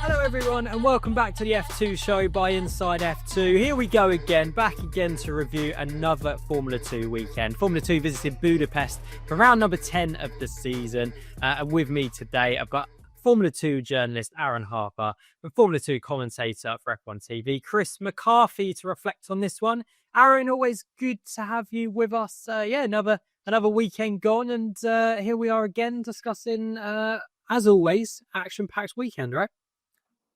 Hello everyone and welcome back to the F2 show by Inside F2. Here we go again, back again to review another Formula 2 weekend. Formula 2 visited Budapest for round number 10 of the season. And with me today, I've got Formula 2 journalist Aaron Harper and Formula 2 commentator for F1 TV, Chris McCarthy, to reflect on this one. Aaron, always good to have you with us. Another weekend gone, and here we are again discussing, as always, action-packed weekend, right?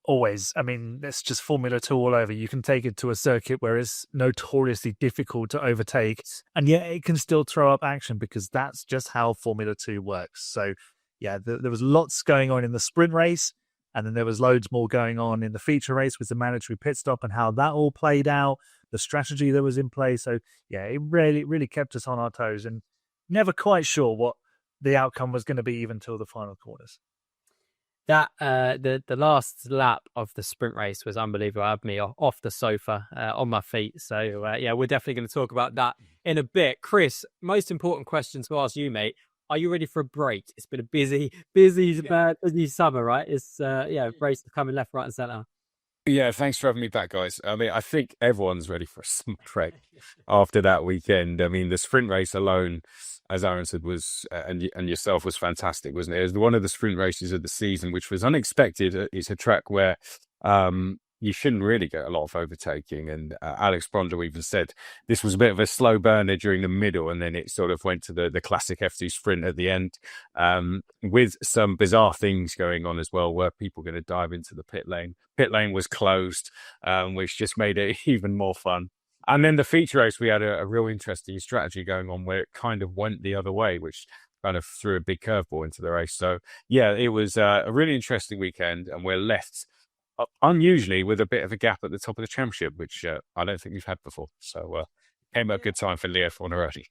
Always. I mean, it's just Formula 2 all over. You can take it to a circuit where it's notoriously difficult to overtake, and yet it can still throw up action because that's just how Formula 2 works. So, yeah, there was lots going on in the sprint race, and then there was loads more going on in the feature race with the mandatory pit stop and how that all played out, the strategy that was in place. So, yeah, it really kept us on our toes and never quite sure what the outcome was going to be even till the final corners. That the last lap of the sprint race was unbelievable. I had me off the sofa on my feet. So, we're definitely going to talk about that in a bit. Chris, most important question to ask you, mate. Are you ready for a break? It's been a busy summer, right? It's, races coming left, right and centre. Yeah, thanks for having me back, guys. I mean, I think everyone's ready for a small break after that weekend. I mean, the sprint race alone, as Aaron said, was and yourself was fantastic, wasn't it? It was one of the sprint races of the season, which was unexpected. It's a track where you shouldn't really get a lot of overtaking. And Alex Brondel even said this was a bit of a slow burner during the middle, and then it sort of went to the classic F2 sprint at the end, with some bizarre things going on as well. Were people going to dive into the pit lane? Pit lane was closed, which just made it even more fun. And then the feature race, we had a real interesting strategy going on where it kind of went the other way, which kind of threw a big curveball into the race. So, yeah, it was a really interesting weekend, and we're left unusually with a bit of a gap at the top of the championship, which I don't think we've had before. So, came at a good time for Leo Fornaroli.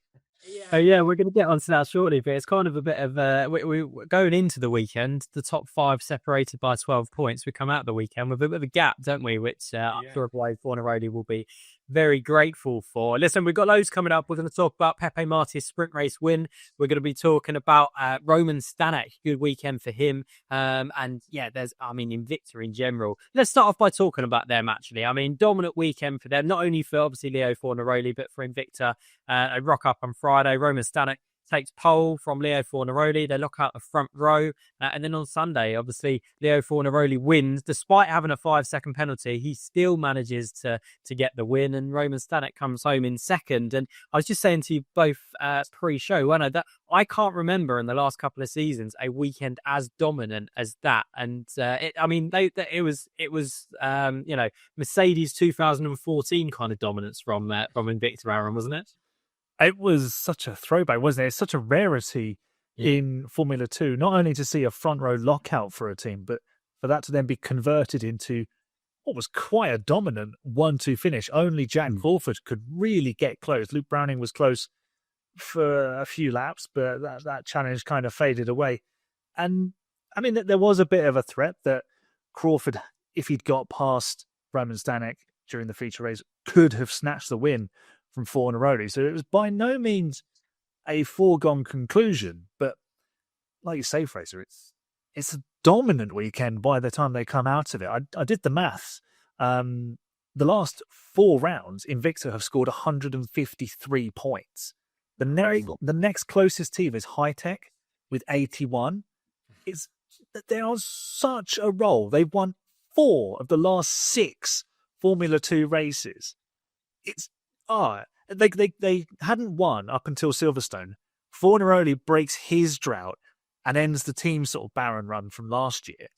We're going to get onto that shortly, but it's kind of a bit of we're going into the weekend, the top five separated by 12 points. We come out the weekend with a bit of a gap, don't we? Which I'm sure Fornaroli will be very grateful for. Listen, we've got loads coming up. We're going to talk about Pepe Marti's sprint race win. We're going to be talking about Roman Stanek, good weekend for him. There's Invicta in general. Let's start off by talking about them, actually. I mean, dominant weekend for them, not only for obviously Leo Fornaroli, but for Invicta. A rock up on Friday. Roman Stanek takes pole from Leo Fornaroli. They lock out the front row. And then on Sunday, obviously, Leo Fornaroli wins. Despite having a 5-second penalty, he still manages to get the win. And Roman Stanek comes home in second. And I was just saying to you both pre-show, that I can't remember in the last couple of seasons a weekend as dominant as that. And it was Mercedes 2014 kind of dominance from Invicta, Aaron, wasn't it? It was such a throwback, wasn't it? It's such a rarity in Formula 2, not only to see a front row lockout for a team, but for that to then be converted into what was quite a dominant 1-2 finish. Only Jack Crawford could really get close. Luke Browning was close for a few laps, but that challenge kind of faded away. And I mean, there was a bit of a threat that Crawford, if he'd got past Roman Stanek during the feature race, could have snatched the win from Fornaroli. So it was by no means a foregone conclusion, but like you say, Fraser, it's a dominant weekend by the time they come out of it. I did the maths. The last 4 rounds, Invicta have scored 153 points. The next closest team is High Tech with 81. They're on such a roll. They've won 4 of the last 6 Formula 2 races. They hadn't won up until Silverstone. Fornaroli breaks his drought and ends the team sort of barren run from last year.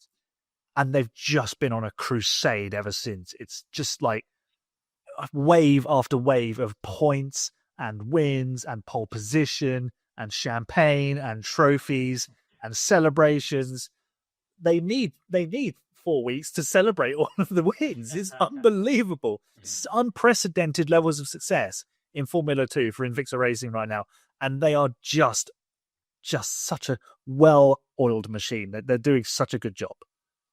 And they've just been on a crusade ever since. It's just like wave after wave of points and wins and pole position and champagne and trophies and celebrations. They need 4 weeks to celebrate all of the wins. It's unbelievable. It's unprecedented levels of success in Formula 2 for Invicta Racing right now. And they are just such a well-oiled machine. They're doing such a good job.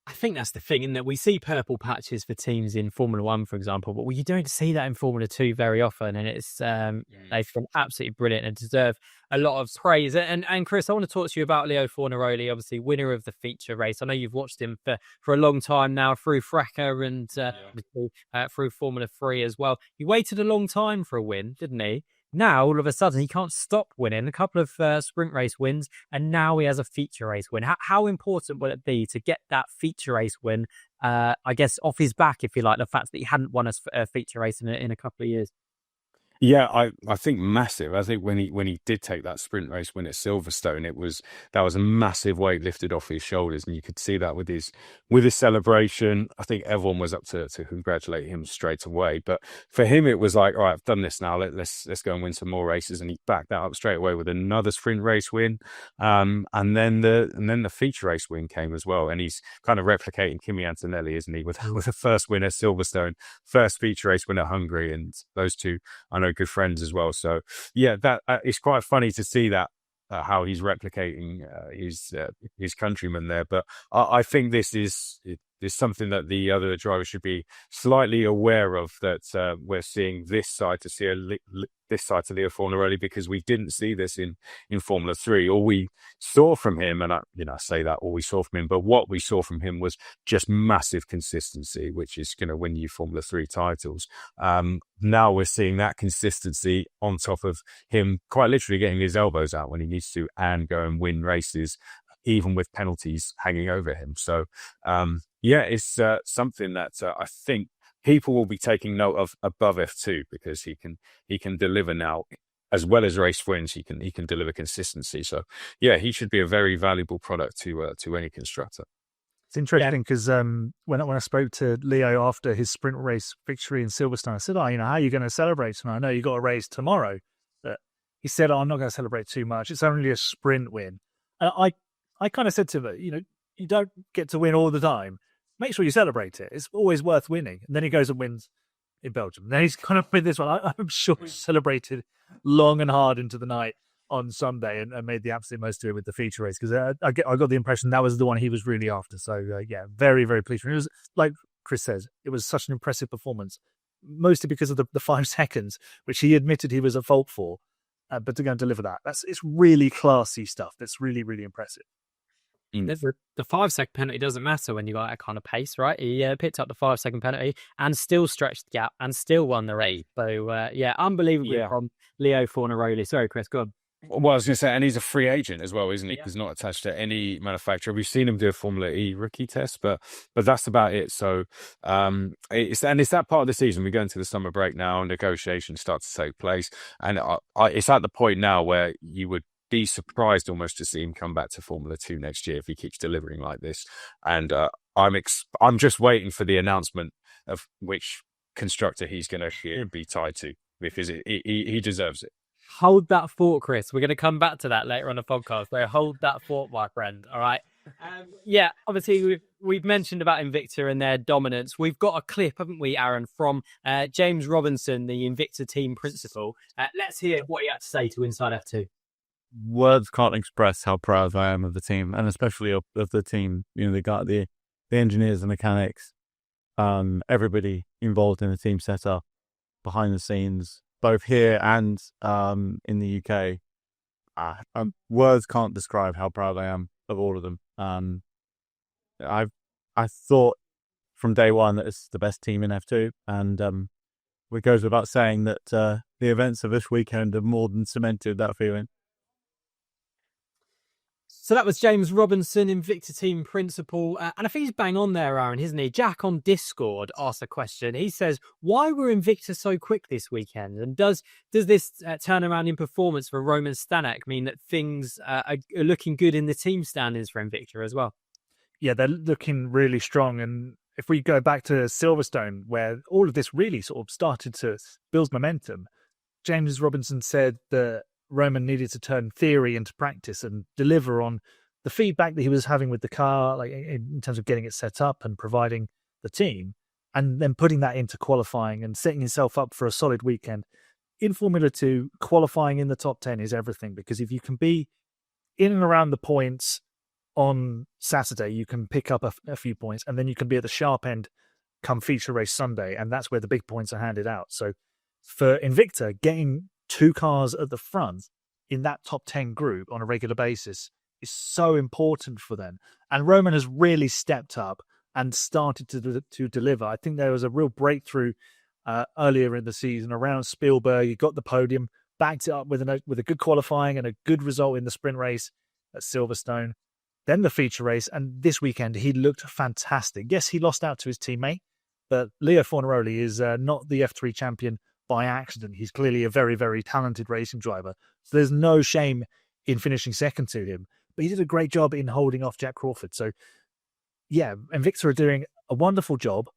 I think that's the thing, isn't it? We see purple patches for teams in Formula One, for example, but you don't see that in Formula Two very often. And it's they've been absolutely brilliant and deserve a lot of praise. And Chris, I want to talk to you about Leo Fornaroli, obviously winner of the feature race. I know you've watched him for a long time now through Fracca and through Formula 3 as well. He waited a long time for a win, didn't he? Now, all of a sudden, he can't stop winning. A couple of sprint race wins, and now he has a feature race win. How important will it be to get that feature race win, I guess, off his back, if you like, the fact that he hadn't won a feature race in a couple of years? Yeah, I think massive. I think when he did take that sprint race win at Silverstone, that was a massive weight lifted off his shoulders, and you could see that with his celebration. I think everyone was up to congratulate him straight away. But for him, it was like, all right, I've done this now. Let's go and win some more races, and he backed that up straight away with another sprint race win, and then the feature race win came as well, and he's kind of replicating Kimi Antonelli, isn't he, with the first win at Silverstone, first feature race win at Hungary, and those two, I know, good friends as well. So yeah, that it's quite funny to see that how he's replicating his countrymen there. But I think this is something that the other drivers should be slightly aware of, that we're seeing this side to Leo Fornaroli, because we didn't see this in Formula 3. All we saw from him, and I say that all we saw from him, but what we saw from him was just massive consistency, which is going to win you Formula 3 titles. Now we're seeing that consistency on top of him quite literally getting his elbows out when he needs to and go and win races, even with penalties hanging over him. So, it's something that I think people will be taking note of above F2, because he can deliver now, as well as race wins. He can deliver consistency. So, yeah, he should be a very valuable product to any constructor. It's interesting because when I spoke to Leo after his sprint race victory in Silverstone, I said, how are you going to celebrate tonight? I know you got a race tomorrow. But he said, I'm not going to celebrate too much. It's only a sprint win. And I kind of said to him, you don't get to win all the time. Make sure you celebrate it. It's always worth winning. And then he goes and wins in Belgium. And then he's kind of with this one. I'm sure he celebrated long and hard into the night on Sunday and made the absolute most of it with the feature race, because I got the impression that was the one he was really after. So, very, very pleased. And it was, like Chris says, it was such an impressive performance, mostly because of the 5 seconds, which he admitted he was at fault for. But to go and deliver that, it's really classy stuff. That's really, really impressive. The 5-second penalty doesn't matter when you got that kind of pace, right? He picked up the 5-second penalty and still stretched the gap and still won the race. So, unbelievably from Leo Fornaroli. Sorry, Chris, go on. Well, I was going to say, and he's a free agent as well, isn't he? He's not attached to any manufacturer. We've seen him do a Formula E rookie test, but that's about it. So it's that part of the season. We go into the summer break now, and negotiations start to take place, and it's at the point now where you would be surprised almost to see him come back to Formula 2 next year if he keeps delivering like this. And I'm just waiting for the announcement of which constructor he's going to be tied to, because he deserves it. Hold that thought, Chris. We're going to come back to that later on the podcast. So hold that thought, my friend. All right. Obviously, we've mentioned about Invicta and their dominance. We've got a clip, haven't we, Aaron, from James Robinson, the Invicta team principal. Let's hear what he had to say to Inside F2. Words can't express how proud I am of the team, and especially of the team. They got the engineers, the mechanics, everybody involved in the team setup, behind the scenes, both here and in the UK. Words can't describe how proud I am of all of them. I thought from day one that it's the best team in F2, and it goes without saying that the events of this weekend have more than cemented that feeling. So that was James Robinson, Invicta team principal. And I think he's bang on there, Aaron, isn't he? Jack on Discord asked a question. He says, why were Invicta so quick this weekend? And does this turnaround in performance for Roman Stanek mean that things are looking good in the team standings for Invicta as well? Yeah, they're looking really strong. And if we go back to Silverstone, where all of this really sort of started to build momentum, James Robinson said that Roman needed to turn theory into practice and deliver on the feedback that he was having with the car, like in terms of getting it set up and providing the team, and then putting that into qualifying and setting himself up for a solid weekend. In Formula 2, qualifying in the top 10 is everything, because if you can be in and around the points on Saturday, you can pick up a few points, and then you can be at the sharp end come feature race Sunday, and that's where the big points are handed out. So for Invicta, getting 2 cars at the front in that top 10 group on a regular basis is so important for them. And Roman has really stepped up and started to deliver. I think there was a real breakthrough earlier in the season around Spielberg. He got the podium, backed it up with a good qualifying and a good result in the sprint race at Silverstone. Then the feature race, and this weekend he looked fantastic. Yes, he lost out to his teammate, but Leo Fornaroli is not the F3 champion by accident. He's clearly a very, very talented racing driver. So there's no shame in finishing second to him. But he did a great job in holding off Jack Crawford. So, yeah, Invicta are doing a wonderful job.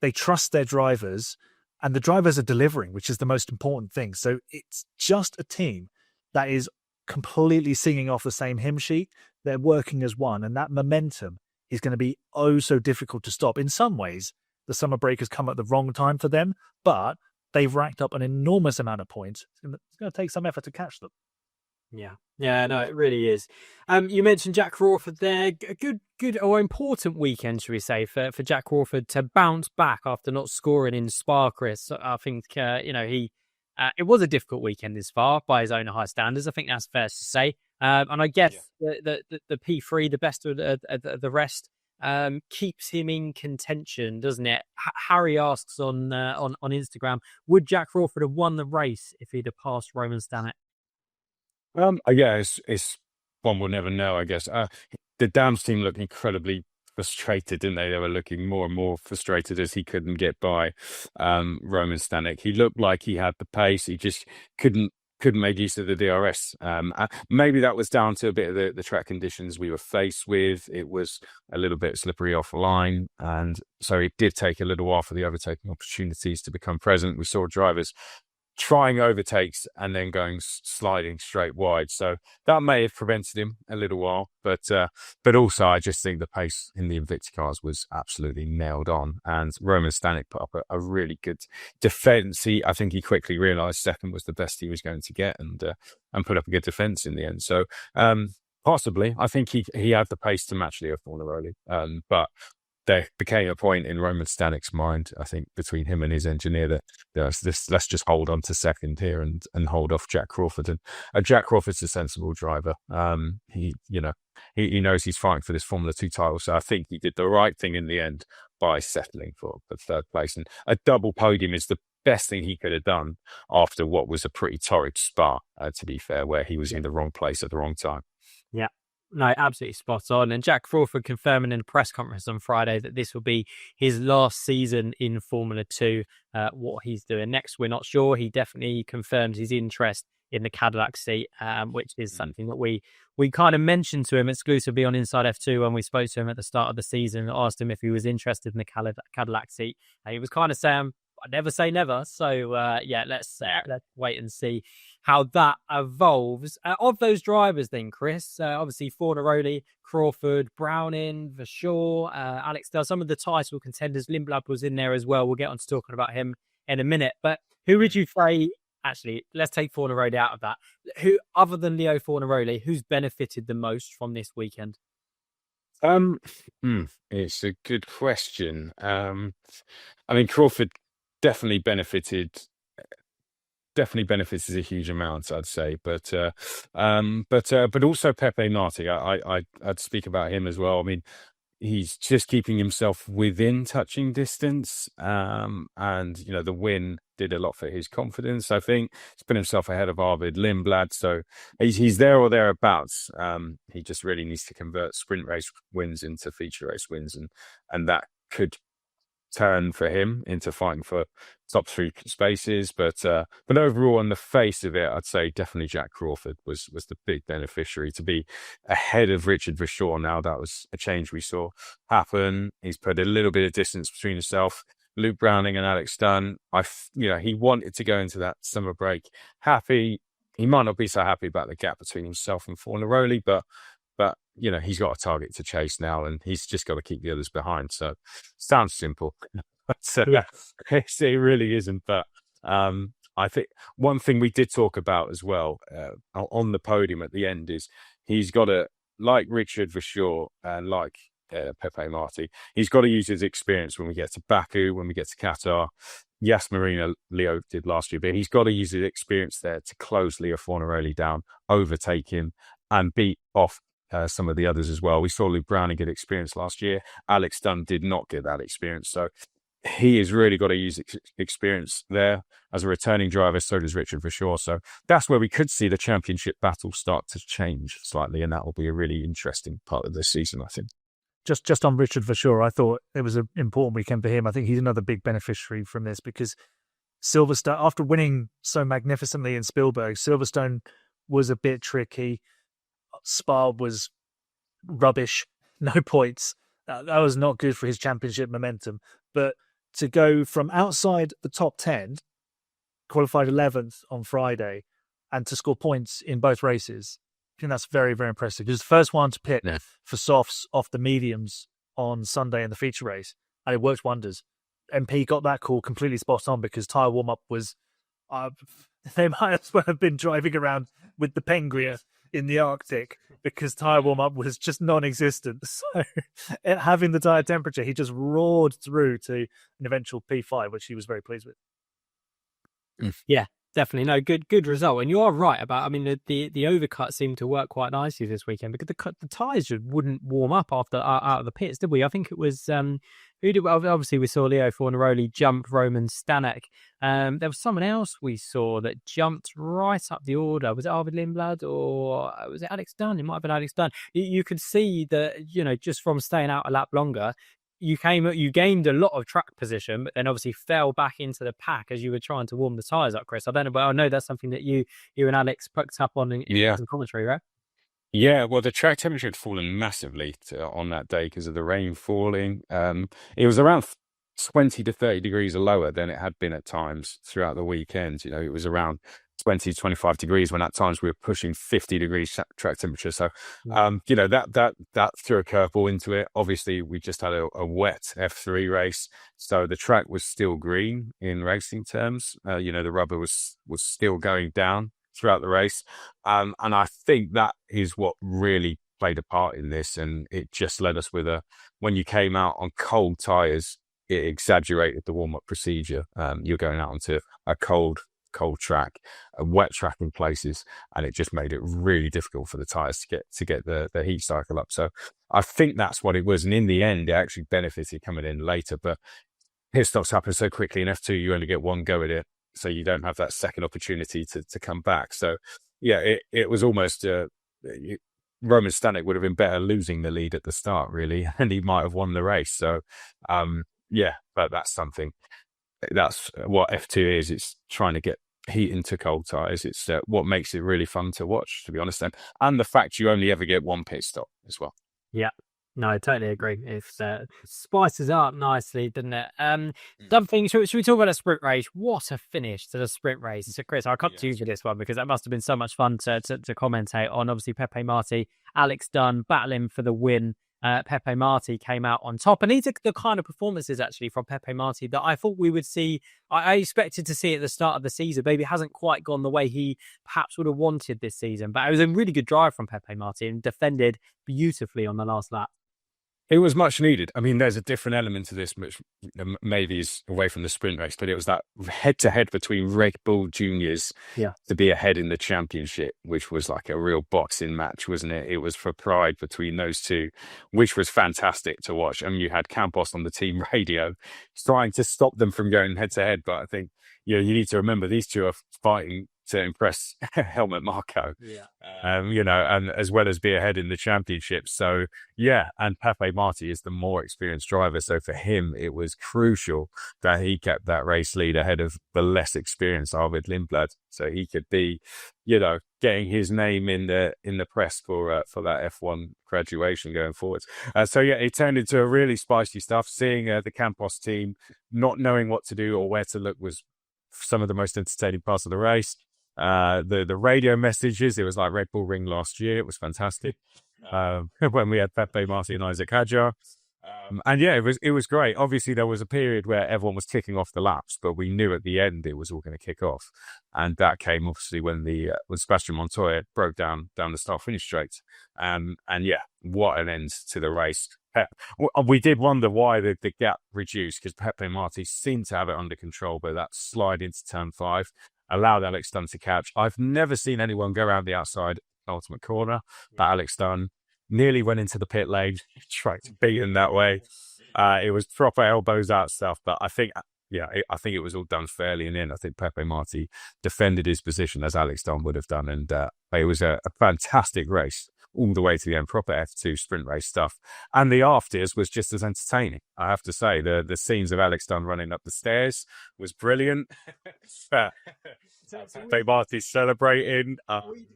They trust their drivers, and the drivers are delivering, which is the most important thing. So it's just a team that is completely singing off the same hymn sheet. They're working as one, and that momentum is going to be oh so difficult to stop. In some ways, the summer break has come at the wrong time for them, but they've racked up an enormous amount of points. It's going to take some effort to catch them. Yeah, no, it really is. You mentioned Jack Crawford there. A good or important weekend, should we say, for Jack Crawford to bounce back after not scoring in Spa, Chris. I think, it was a difficult weekend in Spa by his own high standards. I think that's fair to say. And I guess the P3, the best of the rest, keeps him in contention, doesn't it? Harry asks on Instagram, would Jack Crawford have won the race if he'd have passed Roman Stanek? It's one we'll never know, I guess. The Dams team looked incredibly frustrated, didn't they? They were looking more and more frustrated as he couldn't get by Roman Stanek. He looked like he had the pace. He just couldn't make use of the DRS. Maybe that was down to a bit of the track conditions we were faced with. It was a little bit slippery offline, and so it did take a little while for the overtaking opportunities to become present. We saw drivers trying overtakes and then sliding straight wide. So that may have prevented him a little while, but also I just think the pace in the Invicta cars was absolutely nailed on. And Roman Stanek put up a really good defense. I think he quickly realized second was the best he was going to get, and put up a good defense in the end. So possibly, I think he had the pace to match Leo Fornaroli, but there became a point in Roman Stanek's mind, I think, between him and his engineer that let's just hold on to second here and hold off Jack Crawford. And Jack Crawford's a sensible driver. He knows he's fighting for this Formula 2 title, so I think he did the right thing in the end by settling for third place. And a double podium is the best thing he could have done after what was a pretty torrid Spa, to be fair, where he was in the wrong place at the wrong time. Yeah. No, absolutely spot on. And Jack Crawford confirming in a press conference on Friday that this will be his last season in Formula 2. What he's doing next, we're not sure. He definitely confirmed his interest in the Cadillac seat, which is something that we kind of mentioned to him exclusively on Inside F2 when we spoke to him at the start of the season and asked him if he was interested in the Cadillac seat. And he was kind of saying, I never say never. So, let's wait and see how that evolves. Of those drivers then, Chris, obviously Fornaroli, Crawford, Browning, Verschoor, Alex Dell, some of the title contenders. Lindblad was in there as well. We'll get on to talking about him in a minute. But who would you say, actually, let's take Fornaroli out of that. Who, other than Leo Fornaroli, who's benefited the most from this weekend? It's a good question. Crawford definitely benefits a huge amount, I'd say, but also Pepe Marti. I'd speak about him as well. I mean, he's just keeping himself within touching distance, and the win did a lot for his confidence. I think he's put himself ahead of Arvid Lindblad, so he's there or thereabouts. He just really needs to convert sprint race wins into feature race wins, and that could turn for him into fighting for top 3 spaces, but overall, on the face of it, I'd say definitely Jack Crawford was the big beneficiary. To be ahead of Richard Verschoor now, that was a change we saw happen. He's put a little bit of distance between himself, Luke Browning and Alex Dunn. He wanted to go into that summer break happy. He might not be so happy about the gap between himself and Fornaroli, but he's got a target to chase now, and he's just got to keep the others behind. So sounds simple, it really isn't. But I think one thing we did talk about as well on the podium at the end is he's got to like Richard Verschoor and like Pepe Marti, he's got to use his experience when we get to Baku, when we get to Qatar. Yes, Marina Leo did last year, but he's got to use his experience there to close Leo Fornaroli down, overtake him, and beat off some of the others as well. We saw Luke Browning get experience last year. Alex Dunn did not get that experience. So he has really got to use experience there as a returning driver. So does Richard Verschoor. So that's where we could see the championship battle start to change slightly. And that will be a really interesting part of this season, I think. Just on Richard Verschoor, I thought it was an important weekend for him. I think he's another big beneficiary from this because Silverstone, after winning so magnificently in Spielberg, Silverstone was a bit tricky. Spa was rubbish, no points. That was not good for his championship momentum. But to go from outside the top 10, qualified 11th on Friday, and to score points in both races, I think that's very, very impressive. He was the first one to pit for softs off the mediums on Sunday in the feature race, and it worked wonders. MP got that call completely spot on because tyre warm-up was... they might as well have been driving around with the Pengria in the Arctic because tyre warm-up was just non-existent. So having the tyre temperature, he just roared through to an eventual P5, which he was very pleased with. Yeah, definitely. No, good result. And you are right about, I mean, the overcut seemed to work quite nicely this weekend because the tyres just wouldn't warm up after out of the pits, did we? I think it was... obviously, we saw Leo Fornaroli jump Roman Stanek. There was someone else we saw that jumped right up the order. Was it Arvid Lindblad or was it Alex Dunn? It might have been Alex Dunn. You could see that, just from staying out a lap longer, you gained a lot of track position, but then obviously fell back into the pack as you were trying to warm the tyres up, Chris. I don't know, but I know that's something that you and Alex picked up on in some commentary, right? Yeah, well, the track temperature had fallen massively on that day because of the rain falling. It was around 20 to 30 degrees lower than it had been at times throughout the weekend. It was around 20 to 25 degrees when at times we were pushing 50 degrees track temperature. So, that threw a curveball into it. Obviously, we just had a wet F3 race. So the track was still green in racing terms. The rubber was still going down throughout the race. And I think that is what really played a part in this. And it just led us with when you came out on cold tyres, it exaggerated the warm-up procedure. You're going out onto a cold track, a wet track in places, and it just made it really difficult for the tyres to get the heat cycle up. So I think that's what it was. And in the end, it actually benefited coming in later. But pit stops happen so quickly in F2, you only get one go at it. So you don't have that second opportunity to come back. So, yeah, it was almost Roman Stanek would have been better losing the lead at the start, really, and he might have won the race. So, but that's something. That's what F2 is. It's trying to get heat into cold tyres. It's what makes it really fun to watch, to be honest. And the fact you only ever get one pit stop as well. Yeah. No, I totally agree. It spices up nicely, doesn't it? Something. Should we talk about a sprint race? What a finish to the sprint race! So, Chris, I cut to you for this one because that must have been so much fun to commentate on. Obviously, Pepe Marti, Alex Dunn battling for the win. Pepe Marti came out on top, and these are the kind of performances actually from Pepe Marti that I thought we would see. I expected to see at the start of the season. Maybe it hasn't quite gone the way he perhaps would have wanted this season, but it was a really good drive from Pepe Marti and defended beautifully on the last lap. It was much needed. I mean, there's a different element to this, which maybe is away from the sprint race, but it was that head-to-head between Red Bull Juniors to be ahead in the championship, which was like a real boxing match, wasn't it? It was for pride between those two, which was fantastic to watch. I mean, you had Campos on the team radio trying to stop them from going head-to-head, but I think you need to remember these two are fighting to impress Helmut Marko, and as well as be ahead in the championship. So, and Pepe Marti is the more experienced driver. So for him, it was crucial that he kept that race lead ahead of the less experienced Arvid Lindblad. So he could be, getting his name in the press for that F1 graduation going forwards. It turned into a really spicy stuff. Seeing the Campos team not knowing what to do or where to look was some of the most entertaining parts of the race. The radio messages, it was like Red Bull Ring last year. It was fantastic. When we had Pepe Marti and Isaac Hadjar. And yeah, it was great. Obviously, there was a period where everyone was kicking off the laps, but we knew at the end it was all going to kick off, and that came obviously when Sebastian Montoya broke down the start finish straight. And yeah, what an end to the race. We did wonder why the gap reduced, because Pepe Marti seemed to have it under control, but that slide into turn 5 allowed Alex Dunn to catch. I've never seen anyone go around the outside ultimate corner, but Alex Dunn nearly went into the pit lane, tried to beat him that way. It was proper elbows out stuff, but I think it was all done fairly in the end. I think Pepe Marti defended his position as Alex Dunn would have done, and it was a fantastic race all the way to the end, proper F2 sprint race stuff. And the afters was just as entertaining, I have to say. The scenes of Alex Dunn running up the stairs was brilliant. Pepe Marti celebrating.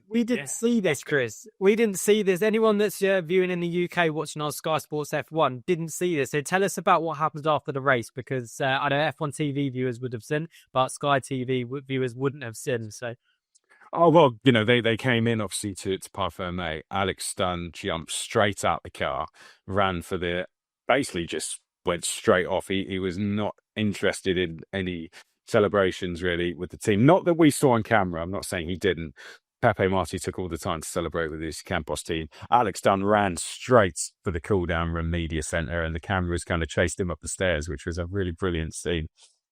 We didn't see this, Chris. We didn't see this. Anyone that's viewing in the UK watching our Sky Sports F1 didn't see this. So tell us about what happened after the race, because I know F1 TV viewers would have seen, but Sky TV viewers wouldn't have seen. So. Oh, well, they came in, obviously, to Parfumé. Alex Dunn jumped straight out the car, ran for basically just went straight off. He was not interested in any celebrations, really, with the team. Not that we saw on camera. I'm not saying he didn't. Pepe Marti took all the time to celebrate with his Campos team. Alex Dunn ran straight for the cool-down room media centre, and the cameras kind of chased him up the stairs, which was a really brilliant scene.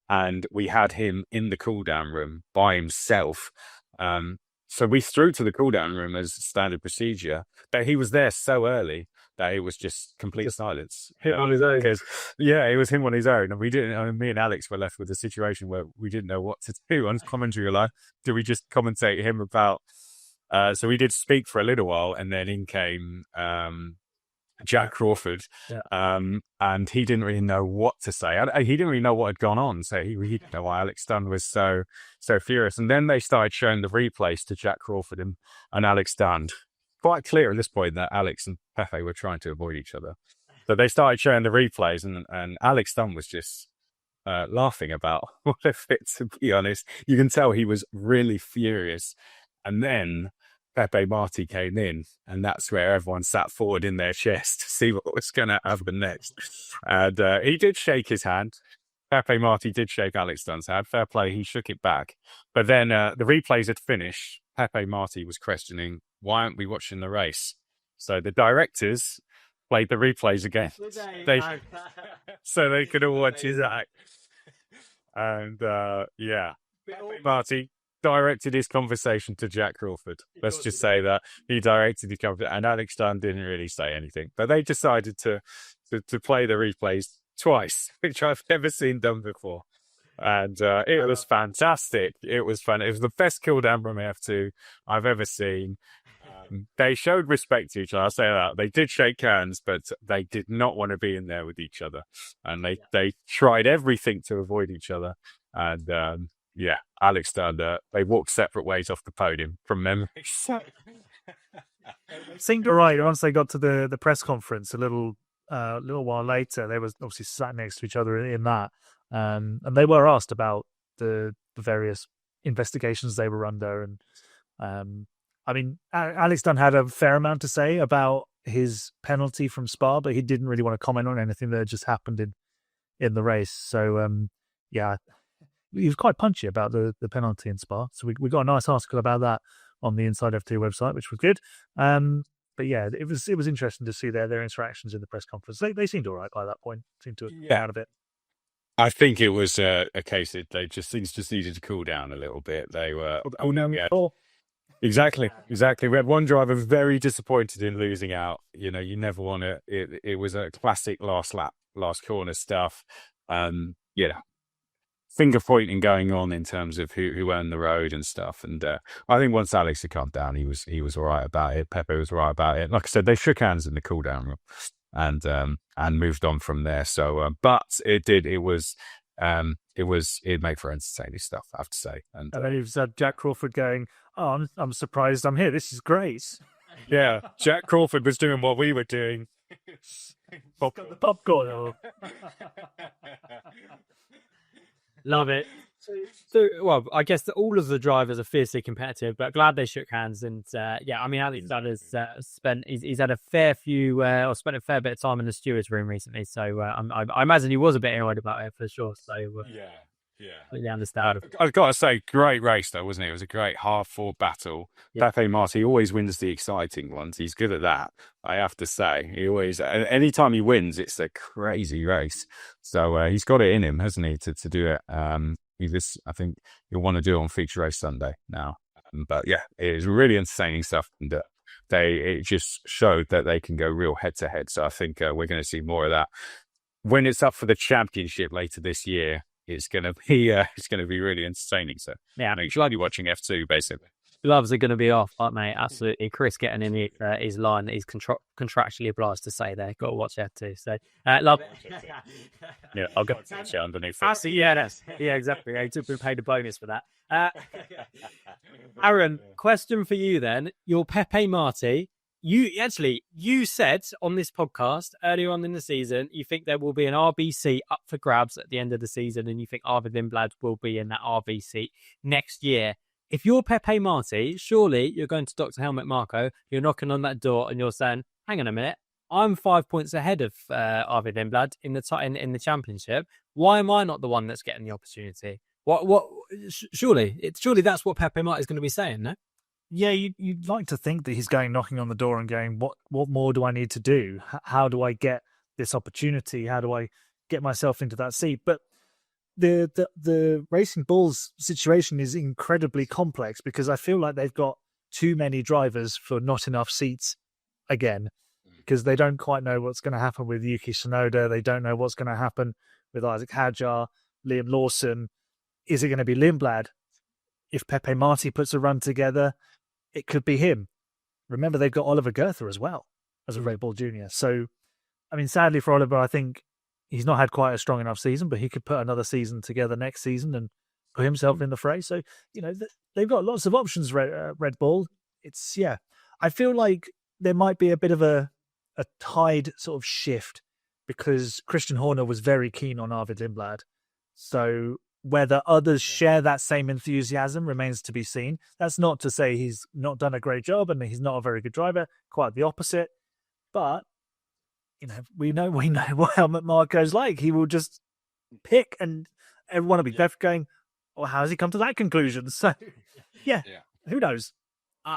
And we had him in the cool-down room by himself. So we threw to the cool-down room as standard procedure, but he was there so early that it was just complete silence. Him on his own. Yeah, it was him on his own. And me and Alex were left with a situation where we didn't know what to do on commentary. Like, do we just commentate him about... so we did speak for a little while, and then in came Jack Crawford, and he didn't really know what to say. He didn't really know what had gone on, so he didn't know why Alex Dunn was so furious. And then they started showing the replays to Jack Crawford and Alex Dunn. Quite clear at this point that Alex and Pepe were trying to avoid each other. So they started showing the replays, and Alex Dunn was just laughing about all of it, to be honest. You can tell he was really furious. And then Pepe Marti came in, and that's where everyone sat forward in their chairs to see what was going to happen next. And he did shake his hand. Pepe Marti did shake Alex Dunn's hand. Fair play, he shook it back. But then the replays had finished. Pepe Marti was questioning, why aren't we watching the race? So the directors played the replays again. So they could all watch his act. And Pepe Marti directed his conversation to Jack Crawford. Let's just say that he directed his conversation, and Alex Dunn didn't really say anything. But they decided to play the replays twice, which I've never seen done before. And it was fantastic. It was fun. It was the best cool down from F2 I've ever seen. They showed respect to each other. I'll say that. They did shake hands, but they did not want to be in there with each other. And they tried everything to avoid each other. And Alex Dunn, they walked separate ways off the podium from memory. Seemed all right once they got to the press conference a little while later. They were obviously sat next to each other in that. And they were asked about the various investigations they were under. And I mean, Alex Dunn had a fair amount to say about his penalty from Spa, but he didn't really want to comment on anything that had just happened in the race. So, he was quite punchy about the penalty in Spa. So we got a nice article about that on the Inside F2 website, which was good. But yeah, it was interesting to see their interactions in the press conference. They seemed all right by that point. Seemed to have out of it. I think it was a case that things just needed to cool down a little bit. They were Exactly. We had one driver very disappointed in losing out. You never want to. It was a classic last lap, last corner stuff. Finger pointing going on in terms of who earned the road and stuff. And I think once Alex had calmed down, he was all right about it. Pepe was all right about it. Like I said, they shook hands in the cool down room and moved on from there. So, but it made for entertaining stuff, I have to say. And then you've had Jack Crawford going, "Oh, I'm surprised I'm here. This is great." Yeah, Jack Crawford was doing what we were doing. Got the popcorn. Love it. So, well, I guess that all of the drivers are fiercely competitive, but glad they shook hands. And I mean, Alexander's he's had a fair few, or spent a fair bit of time in the stewards' room recently. So I imagine he was a bit annoyed about it for sure. So completely understand. I've got to say, great race though, wasn't it? It was a great hard-fought battle. Yeah. Pepe Marti always wins the exciting ones. He's good at that, I have to say. He always, anytime he wins, it's a crazy race. So he's got it in him, hasn't he, to do it. I think he'll want to do it on feature race Sunday now. But yeah, it is really entertaining stuff, and it just showed that they can go real head-to-head. So I think we're going to see more of that when it's up for the championship later this year. It's going to be really entertaining. So yeah, you should be watching F2 basically. Gloves are going to be off, aren't they? Absolutely. Chris getting in his line that he's contractually obliged to say there. Got to watch F2. So love it. Yeah, I'll go and underneath. Yeah, exactly. I took paid a bonus for that. Aaron, question for you then. Your Pepe Marti. You said on this podcast earlier on in the season, you think there will be an RB seat up for grabs at the end of the season, and you think Arvid Lindblad will be in that RB seat next year. If you're Pepe Marti, surely you're going to Dr. Helmut Marko, you're knocking on that door and you're saying, hang on a minute, I'm 5 points ahead of Arvid Lindblad in the championship. Why am I not the one that's getting the opportunity? Surely that's what Pepe Marti is going to be saying, no? Yeah, you'd like to think that he's going knocking on the door and going, what more do I need to do? How do I get this opportunity? How do I get myself into that seat? But the Racing Bulls situation is incredibly complex because I feel like they've got too many drivers for not enough seats again, because they don't quite know what's going to happen with Yuki Tsunoda. They don't know what's going to happen with Isaac Hadjar, Liam Lawson. Is it going to be Lindblad? If Pepe Marti puts a run together, it could be him. Remember, they've got Oliver Goethe as well as a Red Bull Junior. So, I mean, sadly for Oliver, I think he's not had quite a strong enough season, but he could put another season together next season and put himself in the fray. So, they've got lots of options, Red Bull. I feel like there might be a bit of a tide sort of shift because Christian Horner was very keen on Arvid Lindblad. So whether others share that same enthusiasm remains to be seen. That's not to say he's not done a great job and he's not a very good driver. Quite the opposite. But we know what Helmut Marko's like. He will just pick, and everyone will be left going, "Well, how has he come to that conclusion?" So, who knows?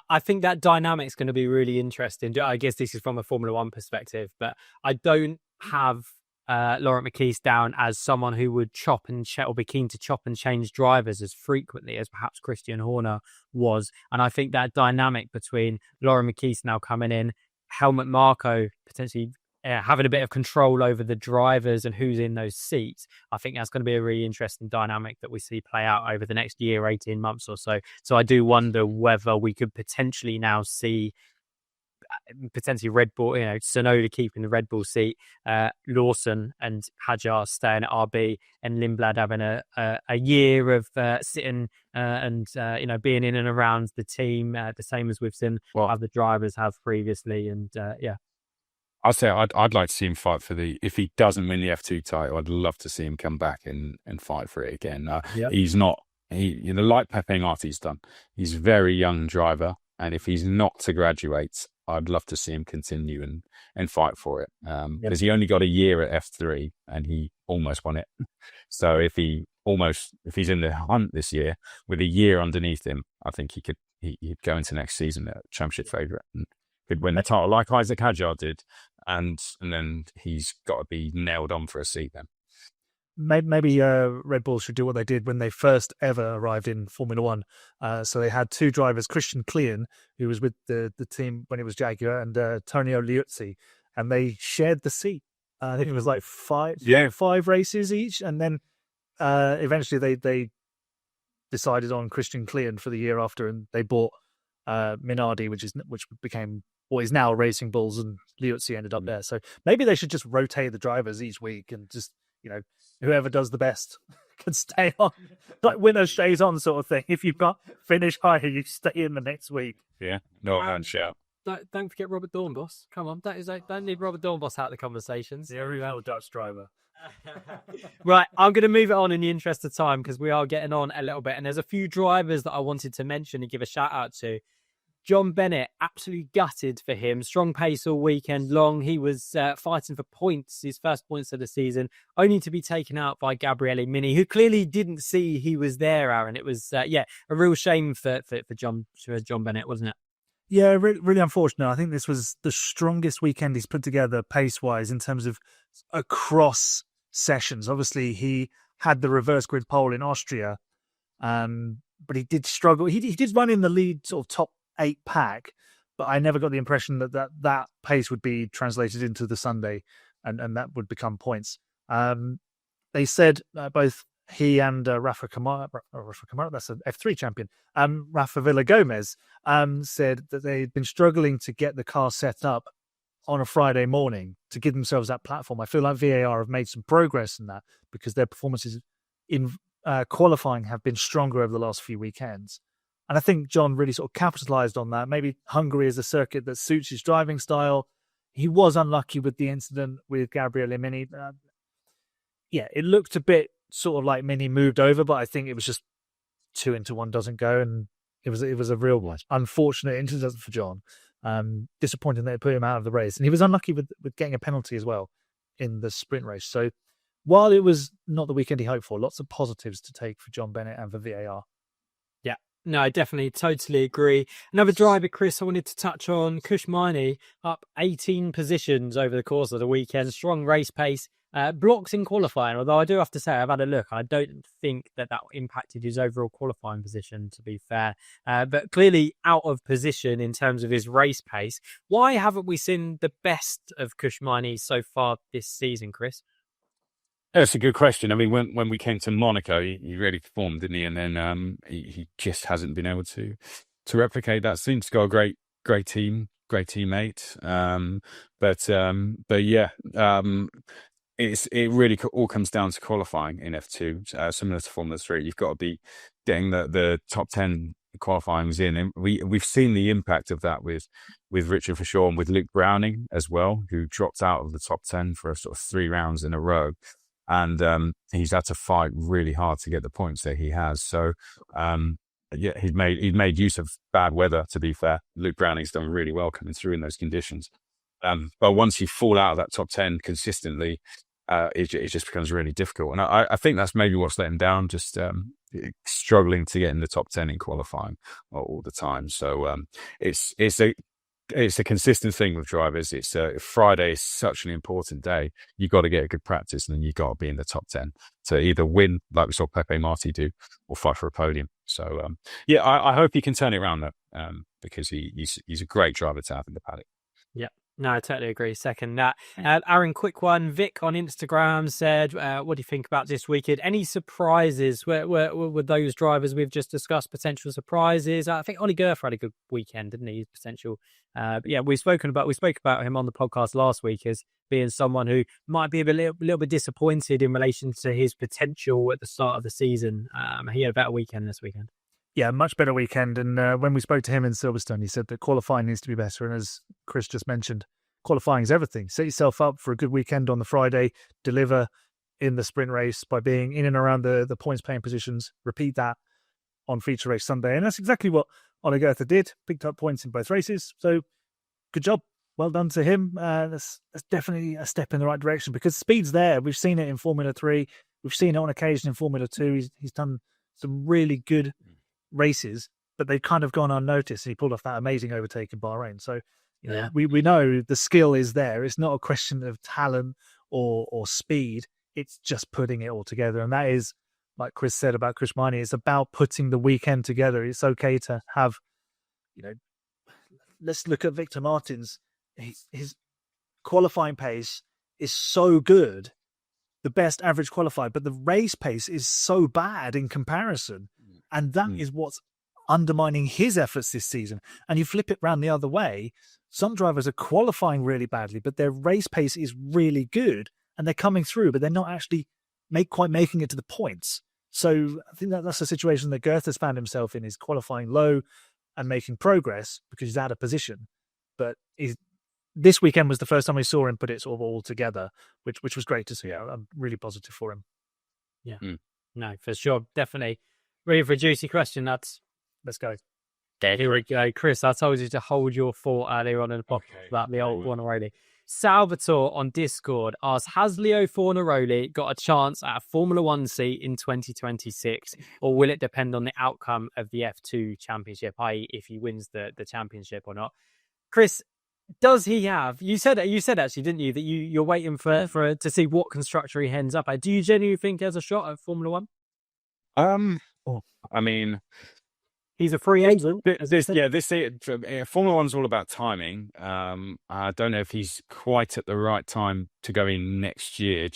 I think that dynamic's going to be really interesting. I guess this is from a Formula One perspective, but I don't have Laurent Mekies down as someone who would be keen to chop and change drivers as frequently as perhaps Christian Horner was. And I think that dynamic between Laurent Mekies now coming in, Helmut Marko potentially having a bit of control over the drivers and who's in those seats, I think that's going to be a really interesting dynamic that we see play out over the next year, 18 months or so. So I do wonder whether we could potentially now see Red Bull, Tsunoda keeping the Red Bull seat, Lawson and Hadjar staying at RB, and Lindblad having a year of sitting and being in and around the team, the same as we've seen other drivers have previously. And I'd say I'd like to see him fight if he doesn't win the F2 title, I'd love to see him come back and fight for it again. He's not, like Pepe Marti's done. He's a very young driver, and if he's not to graduate, I'd love to see him continue and fight for it. Because he only got a year at F3 and he almost won it. So if he's in the hunt this year with a year underneath him, I think he'd go into next season a championship favourite and could win the title like Isaac Hadjar did. And then he's got to be nailed on for a seat then. Maybe Red Bull should do what they did when they first ever arrived in Formula One. So they had two drivers, Christian Klein, who was with the team when it was Jaguar, and Tonio Liuzzi, and they shared the seat. I think it was like five races each, and then eventually they decided on Christian Klein for the year after, and they bought Minardi, which became what is now Racing Bulls, and Liuzzi ended up there. So maybe they should just rotate the drivers each week and just whoever does the best can stay on, like winner stays on sort of thing. If you've got finish higher, you stay in the next week. Yeah, no hand shout. don't forget Robert Dornbos. Come on, don't need Robert Dornbos out of the conversations. The original Dutch driver. Right, I'm going to move it on in the interest of time because we are getting on a little bit. And there's a few drivers that I wanted to mention and give a shout out to. John Bennett, absolutely gutted for him. Strong pace all weekend long. He was fighting for points, his first points of the season, only to be taken out by Gabriele Mini, who clearly didn't see he was there, Aaron. It was, a real shame for John Bennett, wasn't it? Yeah, really unfortunate. I think this was the strongest weekend he's put together pace-wise in terms of across sessions. Obviously, he had the reverse grid pole in Austria, but he did struggle. He did run in the lead sort of top 8 pack, but I never got the impression that pace would be translated into the Sunday and that would become points. They said both he and Rafa Kamara, that's an F3 champion, Rafa Villagomez, said that they'd been struggling to get the car set up on a Friday morning to give themselves that platform. I feel like VAR have made some progress in that because their performances in qualifying have been stronger over the last few weekends. And I think John really sort of capitalized on that. Maybe Hungary is a circuit that suits his driving style. He was unlucky with the incident with Gabriele Mini. It looked a bit sort of like Mini moved over, but I think it was just 2 into 1 doesn't go. And it was a real unfortunate incident for John. Disappointing that they put him out of the race. And he was unlucky with getting a penalty as well in the sprint race. So while it was not the weekend he hoped for, lots of positives to take for John Bennett and for VAR. No, I definitely totally agree. Another driver, Chris, I wanted to touch on, Kushmani, up 18 positions over the course of the weekend. Strong race pace, blocks in qualifying, although I do have to say I've had a look. I don't think that impacted his overall qualifying position, to be fair. But clearly out of position in terms of his race pace. Why haven't we seen the best of Kushmani so far this season, Chris? That's a good question. I mean, when we came to Monaco, he really performed, didn't he? And then he just hasn't been able to replicate that. Seems to got a great team, great teammate. It really all comes down to qualifying in F2, similar to Formula 3. You've got to be getting the top 10 qualifyings in, and we've seen the impact of that with Richard Verschoor and with Luke Browning as well, who dropped out of the top 10 for sort of 3 rounds in a row. And he's had to fight really hard to get the points that he has. So, he'd made use of bad weather, to be fair. Luke Browning's done really well coming through in those conditions. But once you fall out of that top 10 consistently, it just becomes really difficult. And I think that's maybe what's let him down, just struggling to get in the top 10 in qualifying all the time. So it's a consistent thing with drivers. It's Friday is such an important day. You got to get a good practice, and then you got to be in the top 10 to either win, like we saw Pepe Marti do, or fight for a podium. So I hope he can turn it around though, because he's a great driver to have in the paddock. Yeah. No, I totally agree. Second that. Aaron, quick one. Vic on Instagram said, what do you think about this weekend? Any surprises? Were those drivers we've just discussed potential surprises? I think Ollie Gerfer had a good weekend, didn't he? Potential. We spoke about him on the podcast last week as being someone who might be a little bit disappointed in relation to his potential at the start of the season. He had a better weekend this weekend. Yeah, much better weekend. And when we spoke to him in Silverstone, he said that qualifying needs to be better. And as Chris just mentioned, qualifying is everything. Set yourself up for a good weekend on the Friday, deliver in the sprint race by being in and around the points paying positions, repeat that on feature race Sunday. And that's exactly what Ole Gerther did, picked up points in both races. So good job. Well done to him. That's definitely a step in the right direction because speed's there. We've seen it in Formula 3. We've seen it on occasion in Formula 2. He's done some really good races, but they've kind of gone unnoticed. He pulled off that amazing overtake in Bahrain. So we know the skill is there. It's not a question of talent or speed. It's just putting it all together. And that is, like Chris said about Kushmani, it's about putting the weekend together. It's okay to have, let's look at Victor Martins. His qualifying pace is so good, the best average qualified, but the race pace is so bad in comparison. And that is what's undermining his efforts this season. And you flip it around the other way. Some drivers are qualifying really badly, but their race pace is really good and they're coming through, but they're not actually quite making it to the points. So I think that's a situation that Gerther's found himself in, is qualifying low and making progress because he's out of position. but this weekend was the first time we saw him put it sort of all together, which was great to see. I'm really positive for him. Yeah, no, for sure, definitely. Ready for a juicy question? Let's go. Here we go, Chris. I told you to hold your thought earlier on in the podcast about the old Fornaroli. Salvatore on Discord asks, has Leo Fornaroli got a chance at a Formula One seat in 2026, or will it depend on the outcome of the F2 championship, i.e. if he wins the championship or not? Chris, does he have, you said actually, didn't you, that you're waiting for to see what constructor he ends up at. Do you genuinely think he has a shot at Formula One? I mean, he's a free agent. Formula One's all about timing. I don't know if he's quite at the right time to go in next year,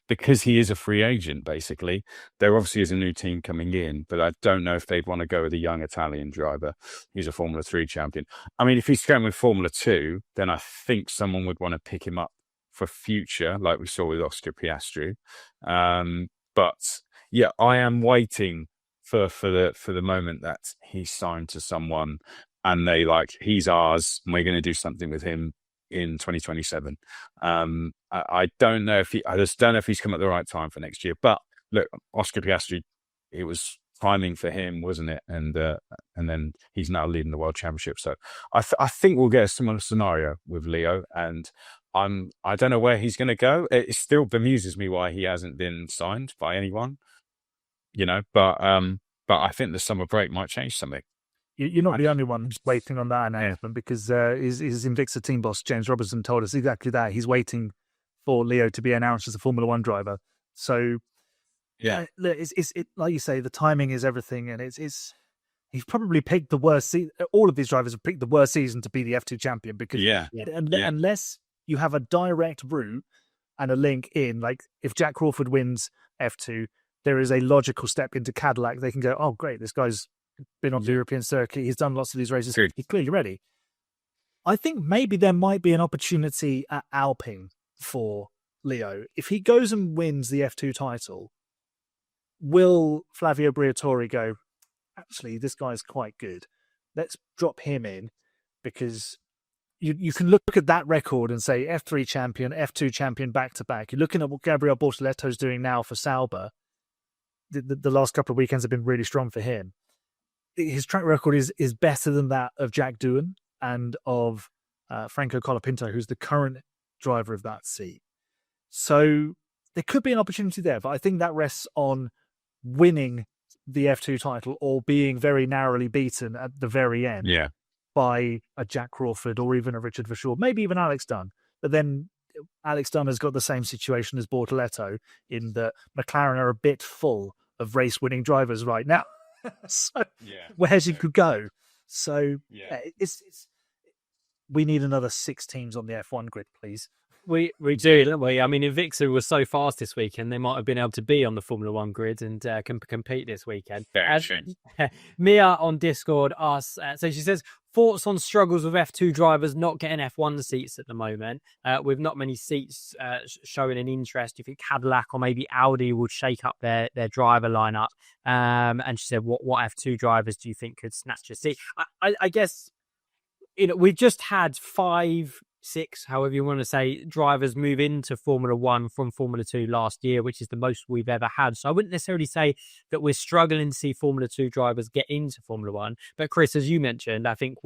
because he is a free agent, basically. There obviously is a new team coming in, but I don't know if they'd want to go with a young Italian driver. He's a Formula 3 champion. I mean, if he's going with Formula 2, then I think someone would want to pick him up for future, like we saw with Oscar Piastri. But yeah, I am waiting for the moment that he's signed to someone and they he's ours and we're going to do something with him in 2027. I don't know I just don't know if he's come at the right time for next year. But look, Oscar Piastri, it was timing for him, wasn't it? And then he's now leading the World Championship. So I think we'll get a similar scenario with Leo, and I don't know where he's going to go. It still bemuses me why he hasn't been signed by anyone. But I think the summer break might change something. You're not the only one waiting on that announcement, because his Invicta team boss, James Robertson, told us exactly that. He's waiting for Leo to be announced as a Formula One driver. So, it's like you say, the timing is everything, and he's probably picked the worst season. All of these drivers have picked the worst season to be the F2 champion, because unless you have a direct route and a link in, like if Jack Crawford wins F2, there is a logical step into Cadillac. They can go, oh, great, this guy's been on the European circuit. He's done lots of these races. Good. He's clearly ready. I think maybe there might be an opportunity at Alpine for Leo. If he goes and wins the F2 title, will Flavio Briatore go, actually, this guy's quite good. Let's drop him in, because you can look at that record and say F3 champion, F2 champion back-to-back. You're looking at what Gabriel Bortoletto's doing now for Sauber. The last couple of weekends have been really strong for him. His track record is better than that of Jack Doohan and of Franco Colapinto, who's the current driver of that seat. So there could be an opportunity there, but I think that rests on winning the F2 title or being very narrowly beaten at the very end by a Jack Crawford or even a Richard Verschoor, maybe even Alex Dunn. But then Alex Dunn has got the same situation as Bortoletto in that McLaren are a bit full of race-winning drivers right now. So where's he could go? So it's we need another 6 teams on the F1 grid, please. We do, don't we? I mean, Invicta was so fast this weekend, they might have been able to be on the Formula One grid and compete this weekend. Mia on Discord asks, so she says, thoughts on struggles with F2 drivers not getting F1 seats at the moment, with not many seats showing an interest. Do you think Cadillac or maybe Audi would shake up their driver lineup? And she said, what F2 drivers do you think could snatch a seat? I guess, we've just had 5, 6, however you want to say, drivers move into Formula One from Formula 2 last year, which is the most we've ever had. So I wouldn't necessarily say that we're struggling to see Formula 2 drivers get into Formula One. But Chris, as you mentioned, I think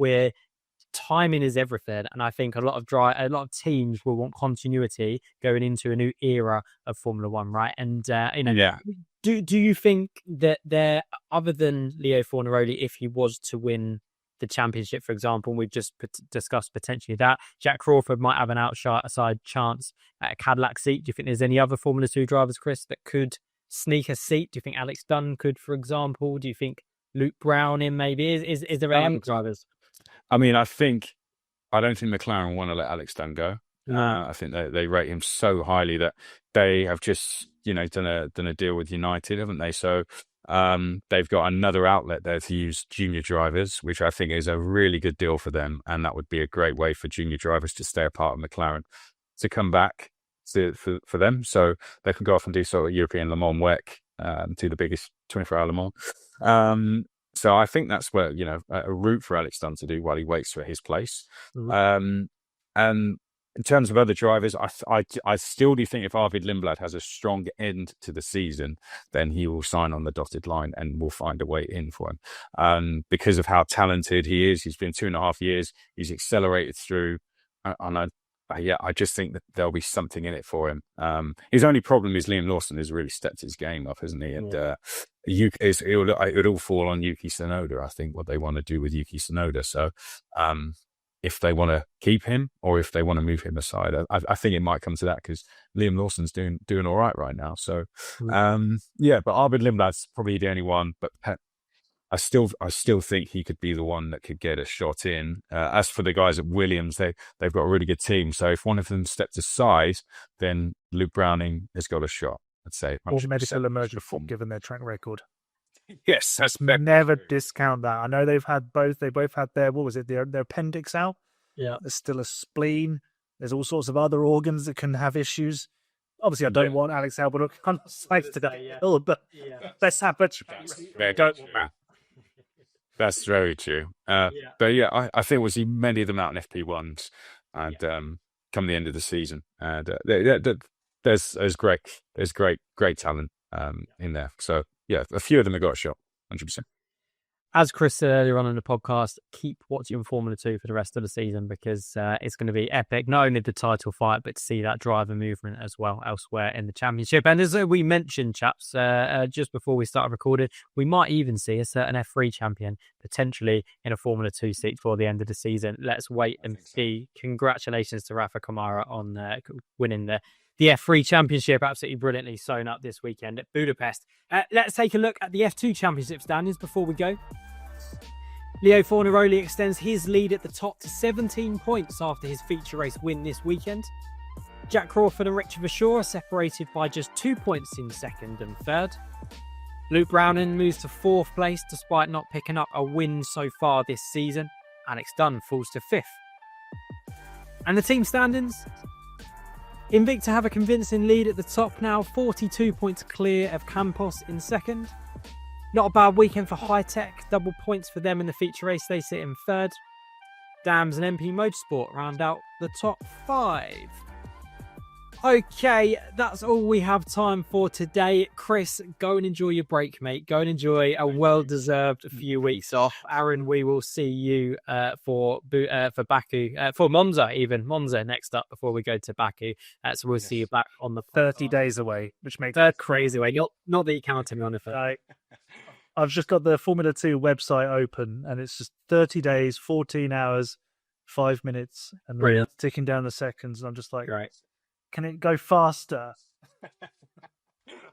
timing is everything, and I think a lot of teams will want continuity going into a new era of Formula One, right? And do you think that there, other than Leo Fornaroli, if he was to win the championship, for example, and we've just discussed potentially that Jack Crawford might have an outside chance at a Cadillac seat. Do you think there's any other Formula 2 drivers, Chris, that could sneak a seat? Do you think Alex Dunn could, for example? Do you think Luke Brown in maybe? Is there any drivers? I mean, I don't think McLaren want to let Alex Dunn go. I think they rate him so highly that they have just done a deal with United, haven't they? So they've got another outlet there to use junior drivers, which I think is a really good deal for them, and that would be a great way for junior drivers to stay a part of McLaren, to come back for them, so they can go off and do sort of European Le Mans WEC, to the biggest 24-hour Le Mans. So I think that's where, a route for Alex Dunn to do while he waits for his place. And in terms of other drivers, I still do think if Arvid Lindblad has a strong end to the season, then he will sign on the dotted line and we'll find a way in for him. Because of how talented he is, he's been 2.5 years, he's accelerated through, and I just think that there'll be something in it for him. His only problem is Liam Lawson has really stepped his game up, hasn't he? And it would all fall on Yuki Tsunoda, I think, what they want to do with Yuki Tsunoda. So if they want to keep him or if they want to move him aside, I think it might come to that because Liam Lawson's doing all right now. So but Arvid Lindblad's probably the only one, but I still think he could be the one that could get a shot in. As for the guys at Williams, they've got a really good team. So if one of them steps aside, then Luke Browning has got a shot, I'd say. Or medical emergency, given their track record. Yes, that's never discount that. I know they've had both. They both had their their appendix out. Yeah, there's still a spleen. There's all sorts of other organs that can have issues. Obviously, I don't want Alex Albon on the side today. Yeah. Oh, but let's have it. That's very true. But yeah, I think we'll see many of them out in FP1s and come the end of the season. And there's great talent in there. So yeah, a few of them have got a shot, 100%. As Chris said earlier on in the podcast, keep watching Formula 2 for the rest of the season because it's going to be epic. Not only the title fight, but to see that driver movement as well elsewhere in the championship. And as we mentioned, chaps, just before we started recording, we might even see a certain F3 champion potentially in a Formula 2 seat for the end of the season. Let's wait and see. Congratulations to Rafa Kamara on winning the F3 Championship, absolutely brilliantly sewn up this weekend at Budapest. Let's take a look at the F2 Championship standings before we go. Leo Fornaroli extends his lead at the top to 17 points after his feature race win this weekend. Jack Crawford and Richard Verschoor are separated by just 2 points in second and third. Luke Browning moves to fourth place despite not picking up a win so far this season. Alex Dunn falls to fifth. And the team standings? Invicta have a convincing lead at the top now, 42 points clear of Campos in second. Not a bad weekend for High Tech, double points for them in the feature race, they sit in third. Dams and MP Motorsport round out the top 5. Okay, that's all we have time for today. Chris, go and enjoy your break, mate. Go and enjoy a well-deserved few weeks off. Aaron, we will see you for Baku, for Monza next up before we go to Baku. So we'll see you back on the 30 days away, which makes crazy way. Not that you counted me on it. I've just got the Formula 2 website open, and it's just 30 days, 14 hours, 5 minutes, and ticking down the seconds. And I'm just like, right. Can it go faster?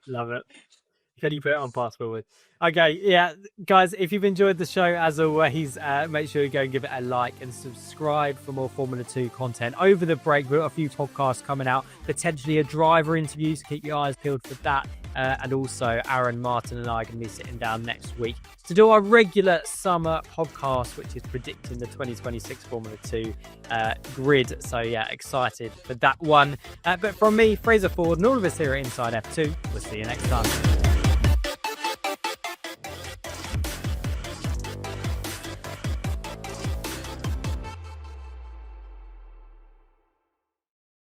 Love it. Can you put it on fast forward? Okay, yeah, guys, if you've enjoyed the show, as always, make sure you go and give it a like and subscribe for more Formula 2 content. Over the break, we've got a few podcasts coming out, potentially a driver interview, so keep your eyes peeled for that. And also, Aaron, Martin and I are going to be sitting down next week to do our regular summer podcast, which is predicting the 2026 Formula 2 grid. So, yeah, excited for that one. But from me, Fraser Ford, and all of us here at Inside F2, we'll see you next time.